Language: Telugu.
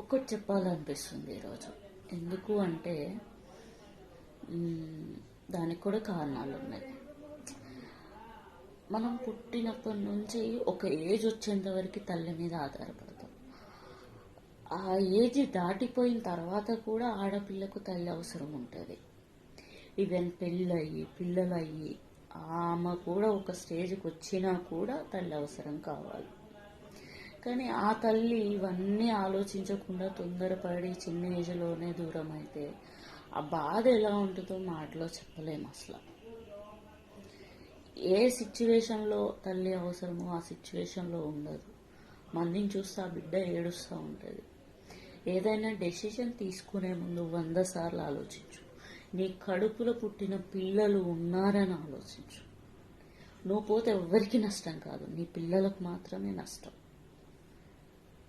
ఒకటి చెప్పాలనిపిస్తుంది ఈరోజు. ఎందుకు అంటే దానికి కూడా కారణాలు ఉన్నాయి. మనం పుట్టినప్పటి నుంచి ఒక ఏజ్ వచ్చేంత వరకు తల్లి మీద ఆధారపడతాం. ఆ ఏజ్ దాటిపోయిన తర్వాత కూడా ఆడపిల్లకు తల్లి అవసరం ఉంటుంది. ఈవెన్ పెళ్ళయి పిల్లలయ్యి ఆమె కూడా ఒక స్టేజ్కి వచ్చినా కూడా తల్లి అవసరం కావాలి. కానీ ఆ తల్లి ఇవన్నీ ఆలోచించకుండా తొందరపడి చిన్న ఏజ్లోనే దూరం అయితే ఆ బాధ ఎలా ఉంటుందో మాటలో చెప్పలేము అసలు. ఏ సిచ్యువేషన్లో తల్లి అవసరమో ఆ సిచ్యువేషన్లో ఉండదు. మందిని చూస్తే ఆ బిడ్డ ఏడుస్తూ ఉంటుంది. ఏదైనా డెసిషన్ తీసుకునే ముందు 100 సార్లు ఆలోచించు. నీ కడుపులో పుట్టిన పిల్లలు ఉన్నారని ఆలోచించు. నువ్వు పోతే ఎవ్వరికీ నష్టం కాదు, నీ పిల్లలకు మాత్రమే నష్టం.